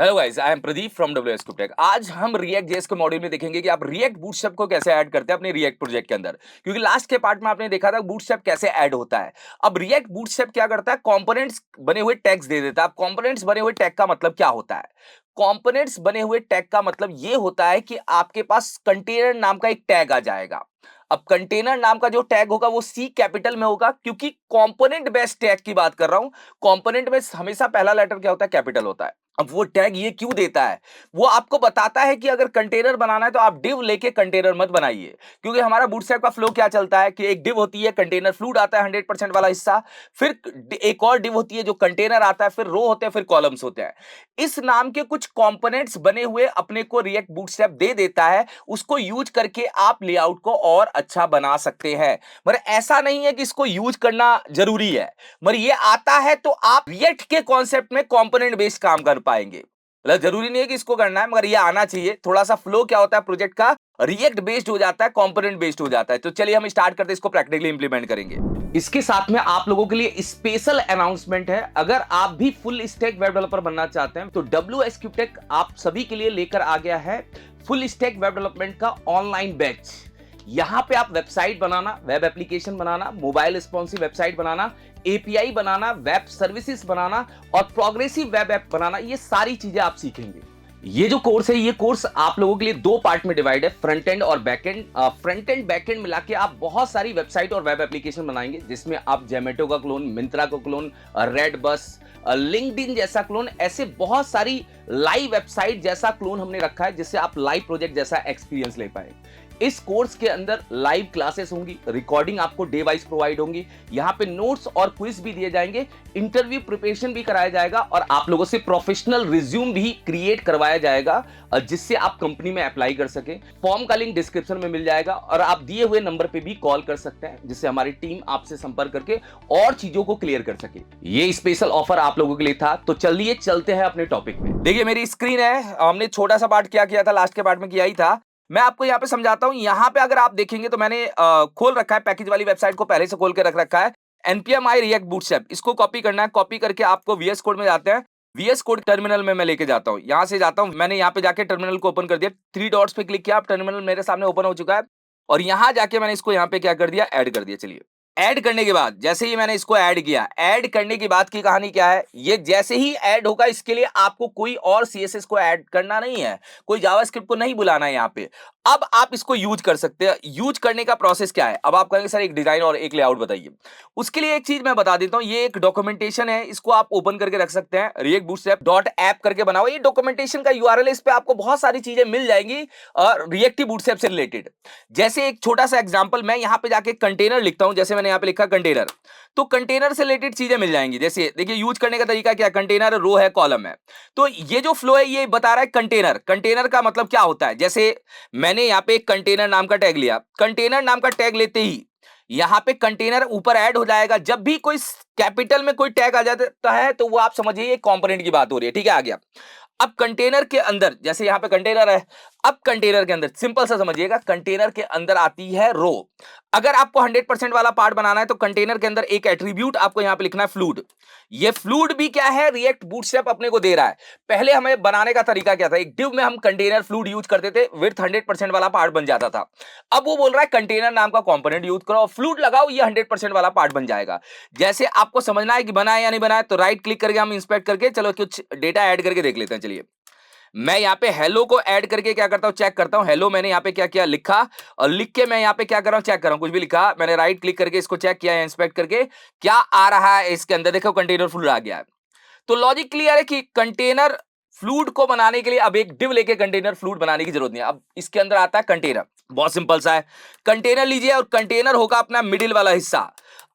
Hello guys, I am Pradeep from WSCupTech। आज हम react JS के मॉड्यूल में देखेंगे कि आप रिएक्ट बूटस्ट्रैप को कैसे ऐड करते हैं अपने रिएक्ट प्रोजेक्ट के अंदर। क्योंकि लास्ट के पार्ट में आपने देखा था बूटस्ट्रैप कैसे ऐड होता है। अब रिएक्ट बूटस्ट्रैप क्या करता है, कंपोनेंट्स बने हुए टैग्स दे देता है। अब कंपोनेंट्स बने हुए टैग का मतलब क्या होता है? कंपोनेंट्स बने हुए टैग का मतलब ये होता है कि आपके पास कंटेनर नाम का एक टैग आ जाएगा। अब कंटेनर नाम का जो टैग होगा वो सी कैपिटल में होगा, क्योंकि कंपोनेंट बेस्ड टैग की बात कर रहा हूं। कंपोनेंट में हमेशा पहला लेटर क्या होता है? कैपिटल होता है। अब वो टैग ये क्यों देता है? वो आपको बताता है कि अगर कंटेनर बनाना है तो आप डिव लेके कंटेनर मत बनाइए। क्योंकि हमारा बूटस्ट्रैप का फ्लो क्या चलता है कि एक डिव होती है, कंटेनर फ्लूड आता है 100% वाला हिस्सा, फिर एक और डिव होती है जो कंटेनर आता है, फिर रो होते हैं, फिर कॉलम्स होते हैं। इस नाम के कुछ कंपोनेंट्स बने हुए अपने को रिएक्ट बूटस्ट्रैप दे देता है। उसको यूज करके आप लेआउट को और अच्छा बना सकते हैं। मगर ऐसा नहीं है कि इसको यूज करना जरूरी है, मगर ये आता है तो आप रिएक्ट के कॉन्सेप्ट में कंपोनेंट बेस्ड काम कर पाएंगे। मतलब जरूरी नहीं है कि इसको करना है, मगर ये आना चाहिए। थोड़ा सा फ्लो क्या होता है प्रोजेक्ट का, रिएक्ट बेस्ड हो जाता है, कंपोनेंट बेस्ड हो जाता है। तो चलिए हम स्टार्ट करते हैं, इसको प्रैक्टिकली इंप्लीमेंट करेंगे। इसके साथ में आप लोगों के लिए स्पेशल अनाउंसमेंट है। अगर आप भी फुल स्टैक वेब डेवलपर बनना चाहते हैं तो WSCupTech आप सभी के लिए लेकर आ गया है फुल स्टैक वेब डेवलपमेंट का ऑनलाइन बैच। यहां पे आप वेबसाइट बनाना, वेब एप्लीकेशन बनाना, मोबाइल रिस्पॉन्सिव वेबसाइट बनाना, एपीआई बनाना, वेब सर्विसेज बनाना और प्रोग्रेसिव वेब ऐप बनाना, ये सारी चीजें आप सीखेंगे। ये जो कोर्स है, ये कोर्स आप लोगों के लिए दो पार्ट में डिवाइड है, फ्रंट एंड और back and. Front end back and मिला के आप बहुत सारी वेबसाइट और वेब एप्लीकेशन बनाएंगे, जिसमें आप जोमेटो का क्लोन, मिंत्रा का क्लोन, रेड बस, लिंक्डइन जैसा क्लोन, ऐसे बहुत सारी लाइव वेबसाइट जैसा क्लोन हमने रखा है, जिससे आप लाइव प्रोजेक्ट जैसा एक्सपीरियंस ले पाए। इस कोर्स के अंदर लाइव क्लासेस होंगी, रिकॉर्डिंग आपको डे वाइज प्रोवाइड होंगी, यहाँ पे नोट्स और क्विज भी दिए जाएंगे, इंटरव्यू प्रिपरेशन भी कराया जाएगा और आप लोगों से प्रोफेशनल रिज्यूम भी क्रिएट करवाया जाएगा, जिससे आप कंपनी में अप्लाई कर सके। फॉर्म का लिंक डिस्क्रिप्शन में मिल जाएगा और आप दिए हुए नंबर पे भी कॉल कर सकते हैं, जिससे हमारी टीम आपसे संपर्क करके और चीजों को क्लियर कर सके। ये स्पेशल ऑफर आप लोगों के लिए था। तो चलिए चलते हैं अपने टॉपिक में। देखिए मेरी स्क्रीन है, हमने छोटा सा पार्ट क्या किया था, लास्ट के पार्ट में किया ही था। मैं आपको यहाँ पे समझाता हूँ। यहाँ पे अगर आप देखेंगे तो मैंने खोल रखा है, पैकेज वाली वेबसाइट को पहले से खोल के रख रखा है। npm i react bootstrap, इसको कॉपी करना है। कॉपी करके आपको VS कोड में जाते हैं। VS कोड टर्मिनल में मैं लेके जाता हूँ। यहाँ से जाता हूँ, मैंने यहाँ पे जाके टर्मिनल को ओपन कर दिया। 3 डॉट्स पे क्लिक किया, आप टर्मिनल मेरे सामने ओपन हो चुका है। और यहाँ जाके मैंने इसको यहाँ पे क्या कर दिया, ऐड कर दिया। चलिए ऐड करने के बाद जैसे ही मैंने इसको ऐड किया, ऐड करने के बाद की कहानी क्या है, ये जैसे ही ऐड होगा, इसके लिए आपको कोई और CSS को ऐड करना नहीं है, कोई जावास्क्रिप्ट को नहीं बुलाना है यहाँ पे। अब आप इसको यूज कर सकते हैं। यूज करने का प्रोसेस क्या है? अब आप कहेंगे सर एक डिजाइन और एक लेआउट बताइए। उसके लिए एक चीज मैं बता देता हूं, ये एक डॉक्यूमेंटेशन है, इसको आप ओपन करके रख सकते हैं। react bootstrap डॉट ऐप करके बनाओ, ये डॉक्यूमेंटेशन का URL है। इस पे आपको बहुत सारी चीजें मिल जाएंगी रिएक्टिव बूटस्ट्रैप से रिलेटेड। जैसे एक छोटा सा एग्जांपल, मैं यहां पे जाके कंटेनर लिखता हूं, जैसे मैंने यहां पे लिखा कंटेनर, तो कंटेनर से रिलेटेड चीजें मिल जाएंगी। जैसे देखिए यूज करने का तरीका क्या है, कंटेनर रो है, कॉलम है। तो ये जो फ्लो है ये बता रहा है कंटेनर। कंटेनर का मतलब क्या होता है? जैसे मैंने यहाँ पे एक कंटेनर नाम का टैग लिया, कंटेनर नाम का टैग लेते ही यहां पे कंटेनर ऊपर ऐड हो जाएगा। जब भी कोई कैपिटल में कोई टैग आ जाता है तो वो आप समझिए ये कंपोनेंट की बात हो रही है। ठीक है, आ गया। अब कंटेनर के अंदर, जैसे यहां पे कंटेनर है, अब कंटेनर के अंदर सिंपल सा समझिएगा, कंटेनर के अंदर आती है रो। अगर आपको 100% वाला पार्ट बनाना है तो कंटेनर के अंदर एक एट्रीब्यूट आपको यहां पे लिखना है, फ्लूड। ये फ्लूड भी क्या है, रिएक्ट बूटस्ट्रैप अपने को दे रहा है। पहले हमें बनाने का तरीका क्या था, एक डिव में हम कंटेनर फ्लूड यूज करते थे, विथ 100% वाला पार्ट बन जाता था। अब वो बोल रहा है कंटेनर नाम का कंपोनेंट यूज करो और फ्लूड लगाओ, ये 100% वाला पार्ट बन जाएगा। जैसे आपको समझना है कि बना है या नहीं बना है, तो राइट क्लिक करके हम इंस्पेक्ट करके चलो कुछ डेटा ऐड करके देख लेते हैं। चलिए मैं यहाँ पे हेलो को ऐड करके क्या करता हूँ, चेक करता हूँ। हेलो मैंने यहाँ पे क्या किया, लिखा, और लिख के मैं यहाँ पे क्या कर रहा हूँ, चेक कर रहा हूँ। कुछ भी लिखा, मैंने राइट क्लिक करके इसको चेक किया, इंस्पेक्ट करके क्या आ रहा है इसके अंदर, देखो कंटेनर फ्लूड आ गया है। तो लॉजिक क्लियर है कि कंटेनर फ्लूड को बनाने के लिए अब एक डिव लेके कंटेनर फ्लूड बनाने की जरूरत नहीं है। अब इसके अंदर आता है कंटेनर, बहुत सिंपल सा है। कंटेनर लीजिए और कंटेनर होगा अपना मिडिल वाला हिस्सा,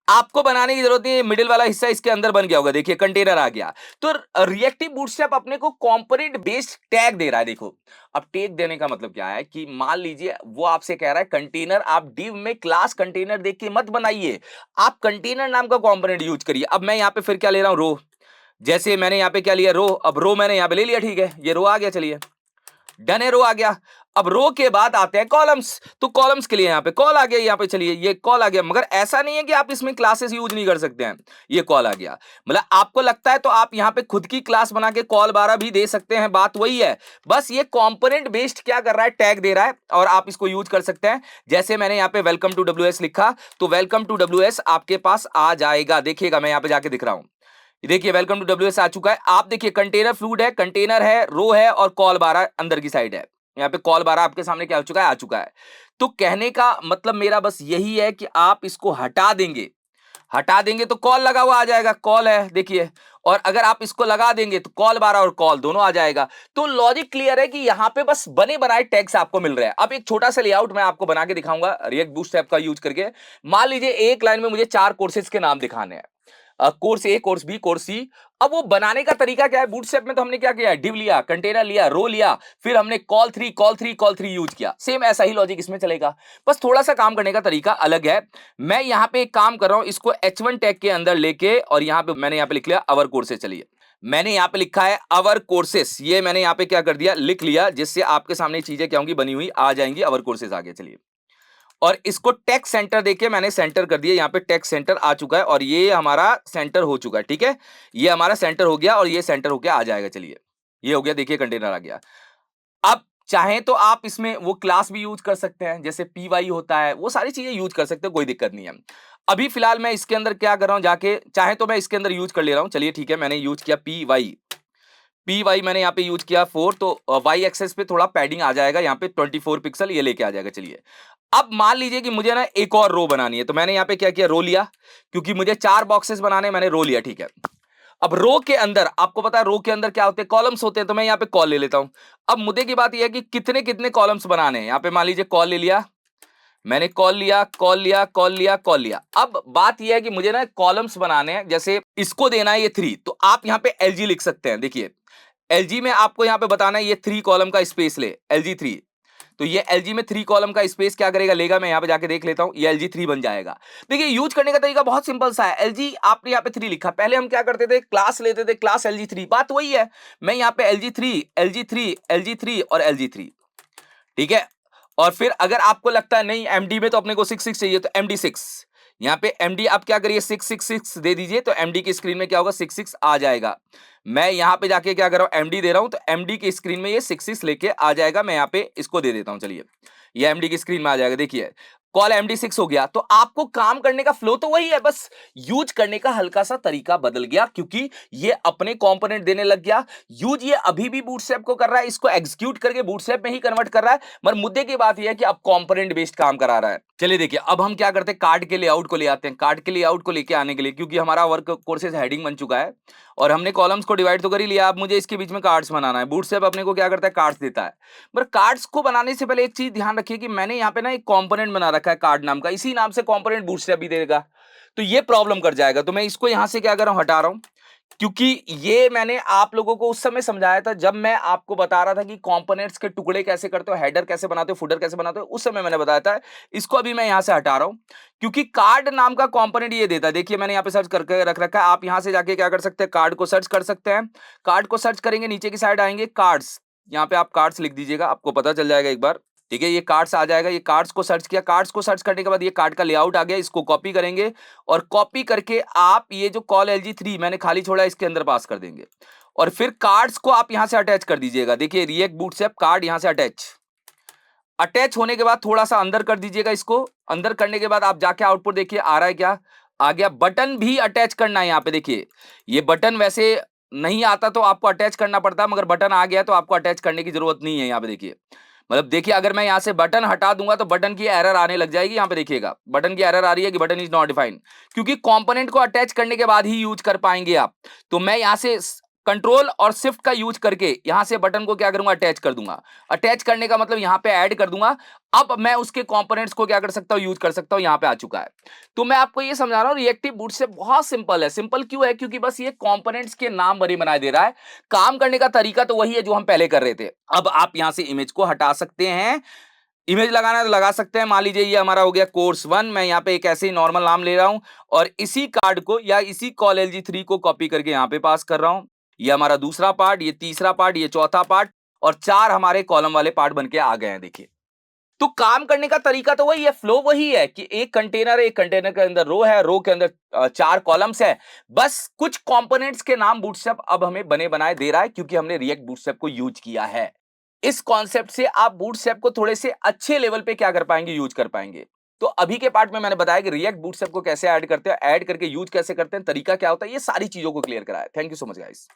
आपको बनाने की जरूरत नहीं है। मिडिल वाला हिस्सा इसके अंदर बन गया होगा, देखिए कंटेनर आ गया। तो रिएक्टिव बूटस्ट्रैप अपने को कंपोनेंट बेस्ड टैग दे रहा है। देखो अब टैग देने का मतलब क्या है कि मान लीजिए वो आपसे कह रहा है कंटेनर आप डिव में क्लास कंटेनर देख के मत बनाइए, आप कंटेनर नाम का कंपोनेंट यूज करिए। अब मैं यहाँ पे फिर क्या ले रहा हूं, रो। जैसे मैंने यहाँ पे क्या लिया, रो। अब रो मैंने यहाँ पे ले लिया, ठीक है, ये रो आ गया। चलिए डन है, रो आ गया। अब रो के बाद आते हैं कॉलम्स, तो कॉलम्स के लिए यहाँ पे कॉल आ गया, यहाँ पे चलिए ये कॉल आ गया, मगर ऐसा नहीं है कि आप इसमें क्लासेस यूज नहीं कर सकते हैं। ये कॉल आ गया, मतलब आपको लगता है तो आप यहाँ पे खुद की क्लास बना के कॉल 12 भी दे सकते हैं, बात वही है। बस ये कंपोनेंट बेस्ड क्या कर रहा है, टैग दे रहा है और आप इसको यूज कर सकते हैं। जैसे मैंने यहाँ पे वेलकम टू डब्ल्यूएस लिखा, तो वेलकम टू डब्ल्यूएस आपके पास आ जाएगा। देखिएगा मैं यहाँ पे जाके दिख रहा हूं, देखिए वेलकम टू डब्ल्यूएस आ चुका है। आप देखिए कंटेनर फ्लूइड है, कंटेनर है, रो है और कॉल 12 अंदर की साइड है। यहाँ पे कॉल 12 आपके सामने क्या हो चुका है, आ चुका है। तो कहने का मतलब मेरा बस यही है कि आप इसको हटा देंगे, हटा देंगे तो कॉल लगा हुआ आ जाएगा, कॉल है देखिए, और अगर आप इसको लगा देंगे तो कॉल 12 और कॉल दोनों आ जाएगा। तो लॉजिक क्लियर है कि यहां पे बस बने बनाए टैग्स आपको मिल रहे हैं। अब एक छोटा सा लेआउट मैं आपको बना के दिखाऊंगा रिएक्ट बूटस्ट्रैप का यूज करके। मान लीजिए एक लाइन में मुझे 4 कोर्सेज के नाम दिखाने हैं, कोर्स ए, कोर्स बी, कोर्स सी। अब वो बनाने का तरीका क्या है, बूटस्ट्रैप में तो हमने क्या किया, डिव लिया, कंटेनर लिया, रो लिया, फिर हमने कॉल 3 कॉल 3 कॉल 3 यूज किया। सेम ऐसा ही लॉजिक इसमें चलेगा, बस थोड़ा सा काम करने का तरीका अलग है। मैं यहां पे एक काम कर रहा हूं, इसको H1 टैग के अंदर लेके, और यहां पे मैंने यहां पे लिख लिया अवर कोर्सेज। चलिए मैंने यहां पे लिखा है अवर कोर्सेस, ये मैंने यहां पे क्या कर दिया, लिख लिया, जिससे आपके सामने चीजें क्या होंगी, बनी हुई आ जाएंगी, अवर कोर्सेज आ गए। चलिए, और इसको टेक्स्ट सेंटर देखिए मैंने सेंटर कर दिया, यहां पे टेक्स्ट सेंटर आ चुका है और ये हमारा सेंटर हो चुका है। ठीक है, ये हमारा सेंटर हो गया और ये सेंटर होके आ जाएगा। चलिए ये हो गया, देखिए कंटेनर आ गया। अब चाहें तो आप इसमें वो क्लास भी यूज कर सकते हैं, जैसे पी वाई होता है, वो सारी चीजें यूज कर सकते हैं, कोई दिक्कत नहीं है। अभी फिलहाल मैं इसके अंदर क्या कर रहा हूं, जाके चाहे तो मैं इसके अंदर यूज कर ले रहा हूं। चलिए ठीक है, मैंने यूज किया पी वाई, पी वाई मैंने यहाँ पे यूज किया 4, तो वाई एक्सेस पे थोड़ा पैडिंग आ जाएगा, यहाँ पे 24 पिक्सल ये लेके आ जाएगा। चलिए अब मान लीजिए कि मुझे ना एक और रो बनानी है, तो मैंने यहाँ पे क्या किया, रो लिया, क्योंकि मुझे 4 बॉक्सेस बनाने, मैंने रो लिया। ठीक है, अब रो के अंदर आपको पता है रो के अंदर क्या होते हैं, कॉलम्स होते हैं, तो मैं यहाँ पे कॉल ले लेता हूं। अब मुद्दे की बात यह है कि कितने कितने कॉलम्स बनाने हैं। यहाँ पे मान लीजिए कॉल ले लिया मैंने, कॉल लिया, कॉल लिया, कॉल लिया, कॉल लिया। अब बात यह है कि मुझे ना कॉलम्स बनाने हैं, जैसे इसको देना है ये 3, तो आप यहाँ पे एलजी लिख सकते हैं। देखिए एलजी में आपको यहां पे बताना है ये 3 कॉलम का स्पेस ले, एलजी 3। तो ये एलजी में 3 कॉलम का स्पेस क्या करेगा, लेगा। मैं यहां पे जाके देख लेता हूं, ये एलजी 3 बन जाएगा। देखिए यूज करने का तरीका बहुत सिंपल सा है। एलजी आपने यहां पे 3 लिखा, पहले हम क्या करते थे, क्लास लेते थे, क्लास एलजी 3, बात वही है। मैं यहां पे एलजी 3 एलजी 3 एलजी 3 और एलजी 3, ठीक है। और फिर अगर आपको लगता है नहीं एमडी में तो अपने को 66 चाहिए, तो एमडी 6, यहां पे एमडी आप क्या करिए 666 दे दीजिए, तो एमडी की स्क्रीन में क्या होगा, 66 आ जाएगा। मैं यहां पे जाके क्या कर रहा हूं, एमडी दे रहा हूं, तो एमडी की स्क्रीन में ये 66 लेके आ जाएगा। मैं यहां पे इसको दे देता हूं, चलिए ये एमडी की स्क्रीन में आ जाएगा। देखिए कॉल एमडी 6 हो गया। तो आपको काम करने का फ्लो तो वही है, बस यूज करने का हल्का सा तरीका बदल गया, क्योंकि ये अपने कंपोनेंट देने लग गया। यूज ये अभी भी बूटस्ट्रैप को कर रहा है, इसको एग्जीक्यूट करके बूटस्ट्रैप में ही कन्वर्ट कर रहा है, मगर मुद्दे की बात यह है कि अब कंपोनेंट बेस्ड काम करा रहा है। चलिए देखिए अब हम क्या करते हैं, कार्ड के लेआउट को ले आते हैं। कार्ड के लेआउट को लेके आने के लिए, क्योंकि हमारा वर्क कोर्सेज हेडिंग बन चुका है और हमने कॉलम्स को डिवाइड तो कर ही लिया, अब मुझे इसके बीच में कार्ड्स बनाना है। बूटस्ट्रैप अपने को क्या करता है, कार्ड्स देता है। पर कार्ड्स को बनाने से पहले एक चीज ध्यान रखिए कि मैंने यहाँ पे ना एक कंपोनेंट बना रखा है कार्ड नाम का, इसी नाम से कंपोनेंट बूटस्ट्रैप भी देगा, तो ये प्रॉब्लम कर जाएगा। तो मैं इसको यहां से क्या कर रहा हूं, हटा रहा हूं, क्योंकि ये मैंने आप लोगों को उस समय समझाया था जब मैं आपको बता रहा था कि कंपोनेंट्स के टुकड़े कैसे करते हो, हेडर कैसे बनाते हो, फुटर कैसे बनाते हो, उस समय मैंने बताया था। इसको अभी मैं यहां से हटा रहा हूं, क्योंकि कार्ड नाम का कंपोनेंट ये देता है। देखिए मैंने यहां पे सर्च करके रख रखा है, आप यहां से जाके क्या कर सकते हैं, कार्ड को सर्च कर सकते हैं। कार्ड को सर्च करेंगे, नीचे की साइड आएंगे कार्ड्स, यहां पे आप कार्ड्स लिख दीजिएगा, आपको पता चल जाएगा एक बार। ठीक है, ये कार्ड्स आ जाएगा। ये कार्ड्स को सर्च किया, कार्ड्स को सर्च करने के बाद ये कार्ड का लेआउट आ गया, इसको कॉपी करेंगे और कॉपी करके आप ये जो कॉल एलजी 3 मैंने खाली छोड़ा इसके अंदर पास कर देंगे, और फिर कार्ड्स को आप यहां से अटैच कर दीजिएगा। देखिए रिएक्ट बूटस्ट्रैप कार्ड यहां से अटैच होने के बाद थोड़ा सा अंदर कर दीजिएगा। इसको अंदर करने के बाद आप जाके आउटपुट देखिए आ रहा है, क्या आ गया। बटन भी अटैच करना है यहाँ पे, देखिए ये बटन वैसे नहीं आता तो आपको अटैच करना पड़ता है, मगर बटन आ गया तो आपको अटैच करने की जरूरत नहीं है। यहाँ पे देखिए, मतलब देखिए अगर मैं यहां से बटन हटा दूंगा तो बटन की एरर आने लग जाएगी। यहां पे देखिएगा बटन की एरर आ रही है कि बटन इज नॉट डिफाइंड, क्योंकि कंपोनेंट को अटैच करने के बाद ही यूज कर पाएंगे आप। तो मैं यहां से कंट्रोल और शिफ्ट का यूज करके यहां से बटन को क्या करूंगा, अटैच कर दूंगा। अटैच करने का मतलब यहां पे ऐड कर दूंगा। अब मैं उसके कंपोनेंट्स को क्या कर सकता हूं, यूज कर सकता हूं। यहां पे आ चुका है। तो मैं आपको ये समझा रहा हूं रिएक्टिव बूटस्ट्रैप बहुत सिंपल है। सिंपल क्यों है, क्योंकि बस ये कंपोनेंट्स के नाम बड़ी बना दे रहा है। काम करने का तरीका तो वही है जो हम पहले कर रहे थे। अब आप यहां से इमेज को हटा सकते हैं, इमेज लगाना है तो लगा सकते हैं। मान लीजिए ये हमारा हो गया कोर्स 1, मैं यहाँ पे एक ऐसे ही नॉर्मल नाम ले रहा हूं और इसी कार्ड को या इसी कॉल एलजी 3 को कॉपी करके यहाँ पे पास कर रहा हूं। ये हमारा दूसरा पार्ट, ये तीसरा पार्ट, ये चौथा पार्ट, और 4 हमारे कॉलम वाले पार्ट बन के आ गए हैं देखिए। तो काम करने का तरीका तो वही है, फ्लो वही है कि एक कंटेनर के अंदर रो है, रो के अंदर 4 कॉलम्स है। बस कुछ कंपोनेंट्स के नाम बूटस्ट्रैप अब हमें बने बनाए दे रहा है क्योंकि हमने रिएक्ट बूटस्ट्रैप को यूज किया है। इस कॉन्सेप्ट से आप बूटस्ट्रैप को थोड़े से अच्छे लेवल पे क्या कर पाएंगे, यूज कर पाएंगे। तो अभी के पार्ट में मैंने बताया कि रिएक्ट बूटस्ट्रैप को कैसे ऐड करते हैं, ऐड करके यूज कैसे करते हैं, तरीका क्या होता है, ये सारी चीजों को क्लियर कराया। Thank you so much guys.